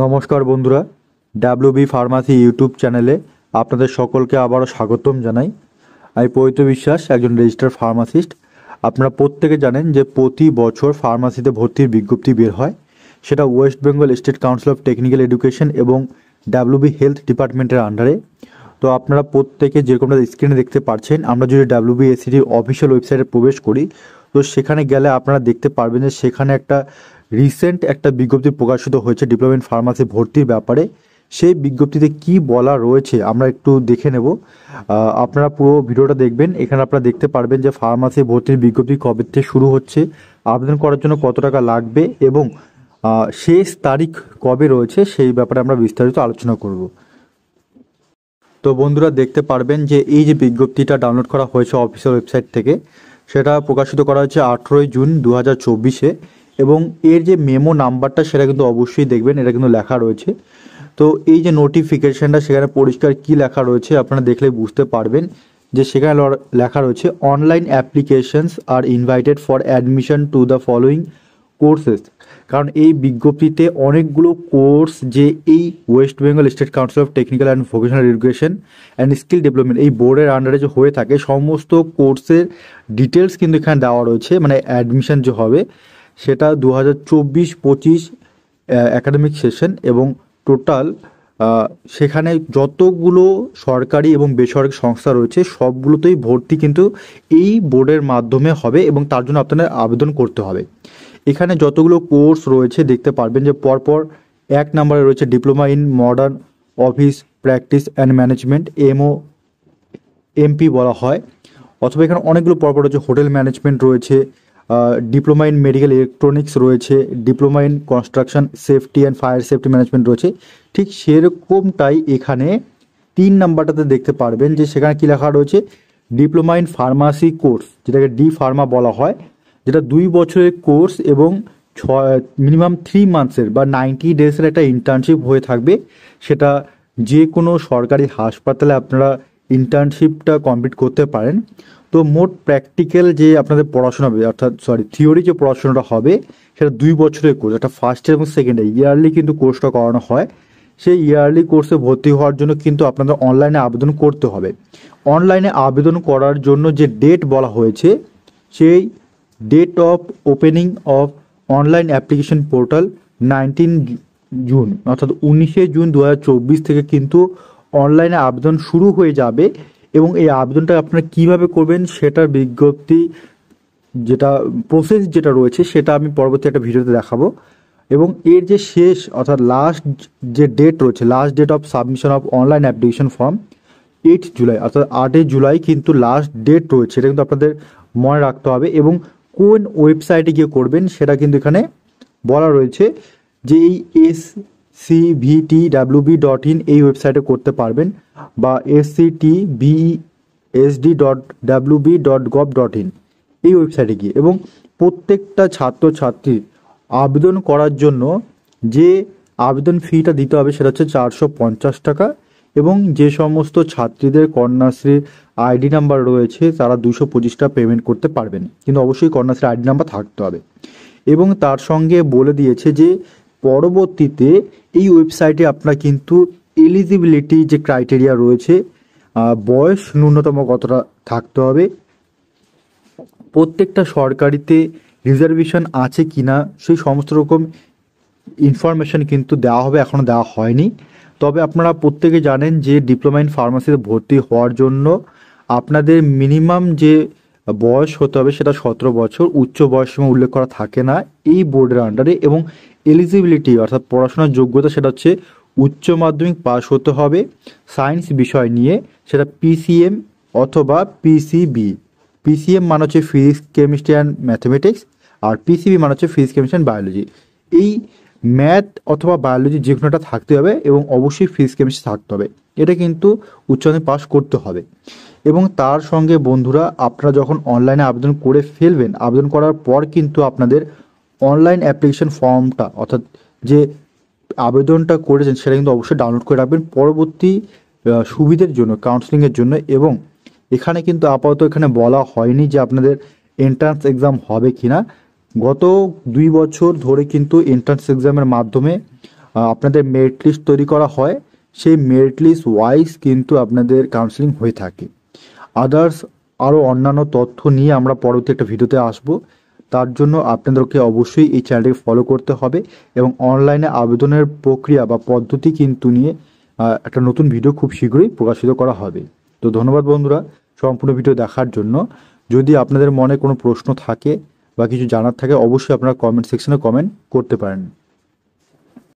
নমস্কার বন্ধুরা, WB pharmacy YouTube চ্যানেলে আপনাদের সকলকে আবারও স্বাগতম জানাই। আমি পবিত্র বিশ্বাস, একজন রেজিস্টার্ড ফার্মাসিস্ট। আপনারা প্রত্যেকে জানেন যে প্রতি বছর ফার্মাসিতে ভর্তির বিজ্ঞপ্তি বের হয়, সেটা West Bengal State Council of technical education এবং ডাব্লিউবি হেলথ ডিপার্টমেন্টের আন্ডারে। তো আপনারা প্রত্যেকে যেরকমটা স্ক্রিনে দেখতে পাচ্ছেন, আমরা যদি ডাব্লিউবিএসসিটির অফিসিয়াল ওয়েবসাইটে প্রবেশ করি, তো সেখানে গেলে আপনারা দেখতে পারবেন যে সেখানে রিসেন্ট একটা বিজ্ঞপ্তি প্রকাশিত হয়েছে ডিপ্লোমা ইন ফার্মাসি ভর্তির ব্যাপারে। সেই বিজ্ঞপ্তিতে কি বলা রয়েছে আমরা একটু দেখে নেব। আপনারা পুরো ভিডিওটা দেখবেন। এখানে আপনারা দেখতে পারবেন যে ফার্মাসি ভর্তির বিজ্ঞপ্তি কবে থেকে শুরু হচ্ছে, আবেদন করার জন্য কত টাকা লাগবে এবং শেষ তারিখ কবে রয়েছে, সেই ব্যাপারে আমরা বিস্তারিত আলোচনা করব। তো বন্ধুরা দেখতে পারবেন যে এই যে বিজ্ঞপ্তিটা ডাউনলোড করা হয়েছে অফিসিয়াল ওয়েবসাইট থেকে, সেটা প্রকাশিত করা হয়েছে 18 জুন 2024-এ। এবং এর যে মেমো নাম্বারটা সেটা কিন্তু অবশ্যই দেখবেন, এটা কিন্তু লেখা রয়েছে। তো এই যে নোটিফিকেশনটা, সেখানে পরিষ্কার কি লেখা রয়েছে আপনারা দেখলে বুঝতে পারবেন যে সেখানে লেখা রয়েছে online applications are invited for admission to the following courses. কারণ এই বিজ্ঞপ্তিতে অনেকগুলো কোর্স যে এই West Bengal State Council of Technical and Vocational Education and Skill Development এই বোর্ডের আন্ডারে যে হয়ে থাকে, সমস্ত কোর্সের ডিটেলস কিন্তু এখানে দেওয়া রয়েছে। মানে অ্যাডমিশন যে হবে সেটা 2024-25 অ্যাকাডেমিক সেশন এবং টোটাল সেখানে যতগুলো সরকারি এবং বেসরকারি সংস্থা রয়েছে সবগুলোতেই ভর্তি কিন্তু এই বোর্ডের মাধ্যমে হবে এবং তার জন্য আপনাদের আবেদন করতে হবে। এখানে যতগুলো কোর্স রয়েছে দেখতে পারবেন যে পরপর 1 নম্বরে রয়েছে diploma in modern office practice and management, MP বলা হয়। অথবা এখানে অনেকগুলো পরপর রয়েছে, হোটেল ম্যানেজমেন্ট রয়েছে, ডিপ্লোমা ইন মেডিকেল ইলেকট্রনিক্স রয়েছে, diploma in construction safety and fire safety management রয়েছে। ঠিক সেরকমটাই এখানে 3 নাম্বারটাতে দেখতে পারবেন যে সেখানে কী লেখা রয়েছে ডিপ্লোমা ইন ফার্মাসি কোর্স, যেটাকে ডি ফার্মা বলা হয়, যেটা 2 বছরের কোর্স এবং মিনিমাম 3 মান্থসের বা 90 ডেজের একটা ইন্টার্নশিপ হয়ে থাকবে। সেটা যে কোনো সরকারি হাসপাতালে আপনারা ইন্টার্নশিপটা কমপ্লিট করতে পারেন। তো মোট প্র্যাকটিক্যাল যে আপনাদের পড়াশোনা হবে, অর্থাৎ থিওরি যে পড়াশোনাটা হবে সেটা 2 বছরের কোর্স, একটা ফার্স্ট ইয়ার এবং সেকেন্ড ইয়ার ইয়ারলি কিন্তু কোর্সটা করানো হয়। সেই ইয়ারলি কোর্সে ভর্তি হওয়ার জন্য কিন্তু আপনাদের অনলাইনে আবেদন করতে হবে। অনলাইনে আবেদন করার জন্য যে ডেট বলা হয়েছে, সেই date of opening of online application portal 19 June, অর্থাৎ 19 জুন 2024 থেকে কিন্তু অনলাইনে আবেদন শুরু হয়ে যাবে। এবং এই আবেদনটা আপনারা কীভাবে করবেন সেটার বিজ্ঞপ্তি, যেটা প্রসেস যেটা রয়েছে সেটা আমি পরবর্তী একটা ভিডিওতে দেখাবো। এবং এর যে শেষ অর্থাৎ লাস্ট যে ডেট রয়েছে, last date of submission of online application form 8 July, অর্থাৎ 8 জুলাই কিন্তু লাস্ট ডেট রয়েছে। এটা কিন্তু আপনাদের মনে রাখতে হবে। এবং কোন ওয়েবসাইটে গিয়ে করবেন সেটা কিন্তু এখানে বলা রয়েছে যে এই scvtwb.in এই ওয়েবসাইটে করতে পারবেন, বা sctbsd.wb.gov.in এই ওয়েবসাইটে গিয়ে। এবং প্রত্যেকটা ছাত্রছাত্রী আবেদন করার জন্য যে আবেদন ফিটা দিতে হবে সেটা হচ্ছে 450 টাকা। এবং যে সমস্ত ছাত্রীদের কন্যাশ্রীর আইডি নাম্বার রয়েছে তারা 225 টাকা পেমেন্ট করতে পারবেন, কিন্তু অবশ্যই কন্যাশ্রী আইডি নাম্বার থাকতে হবে। এবং তার সঙ্গে বলে দিয়েছে যে পরবর্তীতে এই ওয়েবসাইটে আপনার কিন্তু এলিজিবিলিটি যে ক্রাইটেরিয়া রয়েছে, বয়স ন্যূনতম কতটা থাকতে হবে, প্রত্যেকটা সরকারিতে রিজার্ভেশন আছে কি না, সেই সমস্ত রকম ইনফরমেশন কিন্তু দেওয়া হবে, এখনও দেওয়া হয়নি। তবে আপনারা প্রত্যেকে জানেন যে ডিপ্লোমা ইন ফার্মাসিতে ভর্তি হওয়ার জন্য আপনাদের মিনিমাম যে বয়স হতে হবে সেটা 17 বছর, উচ্চ বয়সসীমা উল্লেখ করা থাকে না এই বোর্ডের আন্ডারে। এবং এলিজিবিলিটি অর্থাৎ পড়াশোনার যোগ্যতা সেটা হচ্ছে উচ্চ মাধ্যমিক পাস হতে হবে সায়েন্স বিষয় নিয়ে, সেটা পিসিএম অথবা পিসিবি। পিসিএম মানে হচ্ছে ফিজিক্স কেমিস্ট্রি অ্যান্ড ম্যাথমেটিক্স, আর পিসিবি মানে হচ্ছে ফিজিক্স কেমিস্ট্রি অ্যান্ড বায়োলজি। এই ম্যাথ অথবা বায়োলজি যে কোনোটা থাকতে হবে এবং অবশ্যই ফিজিক্স কেমিস্ট্রি থাকতে হবে। এটা কিন্তু উচ্চ মাধ্যমিক পাস করতে হবে। এবং তার সঙ্গে বন্ধুরা আপনারা যখন অনলাইনে আবেদন করে ফেলবেন, আবেদন করার পর কিন্তু আপনাদের অনলাইন অ্যাপ্লিকেশন ফর্মটা, অর্থাৎ যে আবেদনটা করেছেন সেটা কিন্তু অবশ্যই ডাউনলোড করে রাখবেন পরবর্তী সুবিধার জন্য, কাউন্সেলিংয়ের জন্য। এবং এখানে কিন্তু আপাতত এখানে বলা হয়নি যে আপনাদের এন্ট্রান্স এক্সাম হবে কি না। গত 2 বছর ধরে কিন্তু এন্ট্রান্স এক্সামের মাধ্যমে আপনাদের মেরিট লিস্ট তৈরি করা হয়, সেই মেরিট লিস্ট ওয়াইজ কিন্তু আপনাদের কাউন্সেলিং হয়ে থাকে। আদার্স আরও অন্যান্য তথ্য নিয়ে আমরা পরবর্তী একটা ভিডিওতে আসব। তার জন্য আপনাদেরকে অবশ্যই এই চ্যানেলটিকে ফলো করতে হবে এবং অনলাইনে আবেদনের প্রক্রিয়া বা পদ্ধতি কিন্তু নিয়ে একটা নতুন ভিডিও খুব শীঘ্রই প্রকাশিত করা হবে। তো ধন্যবাদ বন্ধুরা সম্পূর্ণ ভিডিও দেখার জন্য। যদি আপনাদের মনে কোনো প্রশ্ন থাকে বা কিছু জানার থাকে, অবশ্যই আপনারা কমেন্ট সেকশনে কমেন্ট করতে পারেন।